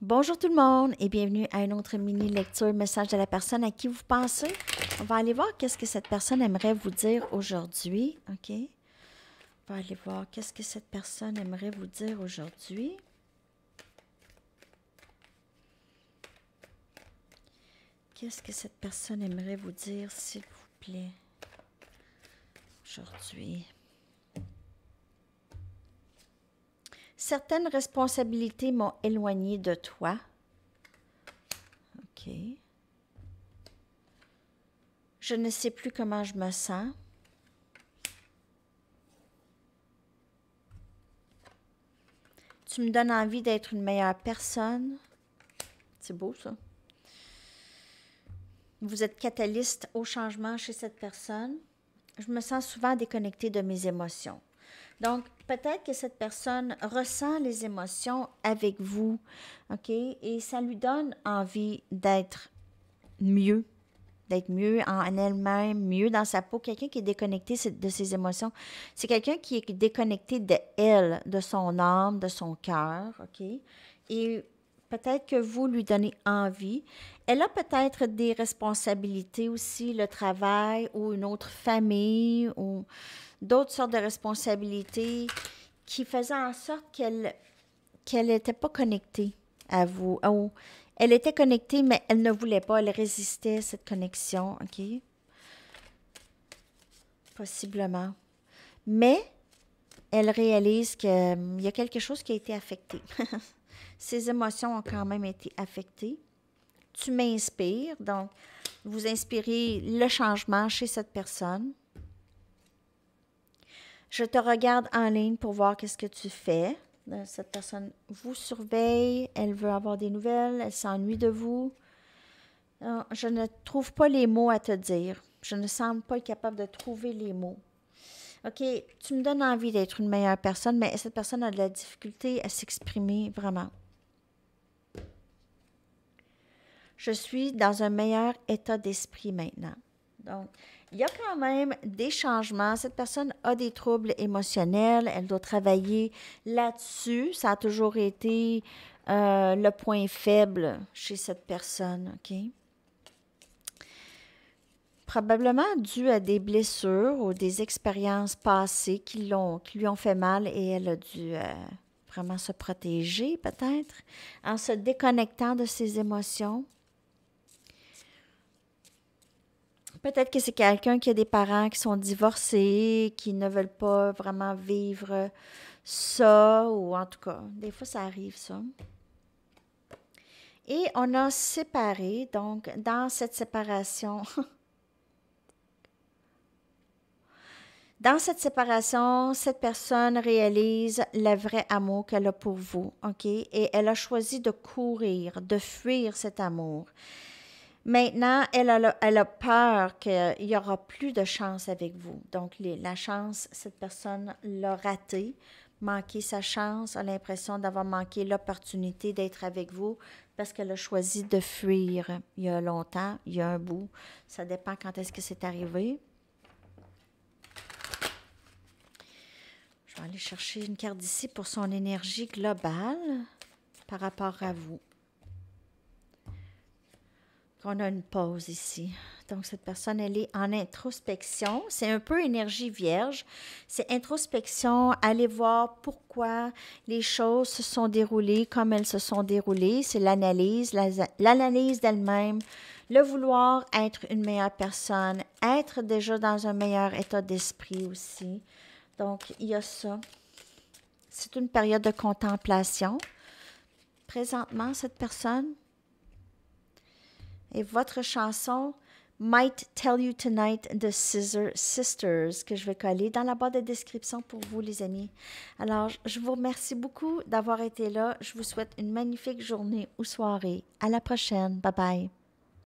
Bonjour tout le monde et bienvenue à une autre mini-lecture message de la personne à qui vous pensez. On va aller voir qu'est-ce que cette personne aimerait vous dire aujourd'hui. OK? On va aller voir qu'est-ce que cette personne aimerait vous dire aujourd'hui. Qu'est-ce que cette personne aimerait vous dire, s'il vous plaît, aujourd'hui? Certaines responsabilités m'ont éloigné de toi. OK. Je ne sais plus comment je me sens. Tu me donnes envie d'être une meilleure personne. C'est beau, ça. Vous êtes catalyste au changement chez cette personne. Je me sens souvent déconnectée de mes émotions. Donc, peut-être que cette personne ressent les émotions avec vous, OK? Et ça lui donne envie d'être mieux en elle-même, mieux dans sa peau. Quelqu'un qui est déconnecté de ses émotions, c'est quelqu'un qui est déconnecté de elle, de son âme, de son cœur, OK? Et peut-être que vous lui donnez envie. Elle a peut-être des responsabilités aussi, le travail ou une autre famille ou d'autres sortes de responsabilités qui faisaient en sorte qu'elle n'était pas connectée à vous. Elle était connectée, mais elle ne voulait pas. Elle résistait à cette connexion, OK? Possiblement. Mais elle réalise qu'il y a quelque chose qui a été affecté. Ses émotions ont quand même été affectées. Tu m'inspires, donc vous inspirez le changement chez cette personne. Je te regarde en ligne pour voir qu'est-ce que tu fais. Cette personne vous surveille, elle veut avoir des nouvelles, elle s'ennuie de vous. Non, je ne trouve pas les mots à te dire. Je ne semble pas être capable de trouver les mots. OK, tu me donnes envie d'être une meilleure personne, mais cette personne a de la difficulté à s'exprimer vraiment. Je suis dans un meilleur état d'esprit maintenant. Donc, il y a quand même des changements. Cette personne a des troubles émotionnels. Elle doit travailler là-dessus. Ça a toujours été le point faible chez cette personne, OK? Probablement dû à des blessures ou des expériences passées qui lui ont fait mal et elle a dû vraiment se protéger peut-être en se déconnectant de ses émotions. Peut-être que c'est quelqu'un qui a des parents qui sont divorcés, qui ne veulent pas vraiment vivre ça, ou en tout cas, des fois ça arrive ça. Et on a séparé, donc dans cette séparation, cette personne réalise le vrai amour qu'elle a pour vous, OK? Et elle a choisi de courir, de fuir cet amour. Maintenant, elle a peur qu'il n'y aura plus de chance avec vous. Donc, la chance, cette personne l'a ratée, manqué sa chance, a l'impression d'avoir manqué l'opportunité d'être avec vous parce qu'elle a choisi de fuir il y a longtemps, il y a un bout. Ça dépend quand est-ce que c'est arrivé. Je vais aller chercher une carte d'ici pour son énergie globale par rapport à vous. On a une pause ici. Donc, cette personne, elle est en introspection. C'est un peu énergie vierge. C'est introspection, aller voir pourquoi les choses se sont déroulées comme elles se sont déroulées. C'est l'analyse d'elle-même, le vouloir être une meilleure personne, être déjà dans un meilleur état d'esprit aussi. Donc, il y a ça. C'est une période de contemplation. Présentement, cette personne. Et votre chanson Might Tell You Tonight de Scissor Sisters que je vais coller dans la barre de description pour vous, les amis. Alors, je vous remercie beaucoup d'avoir été là. Je vous souhaite une magnifique journée ou soirée. À la prochaine. Bye bye.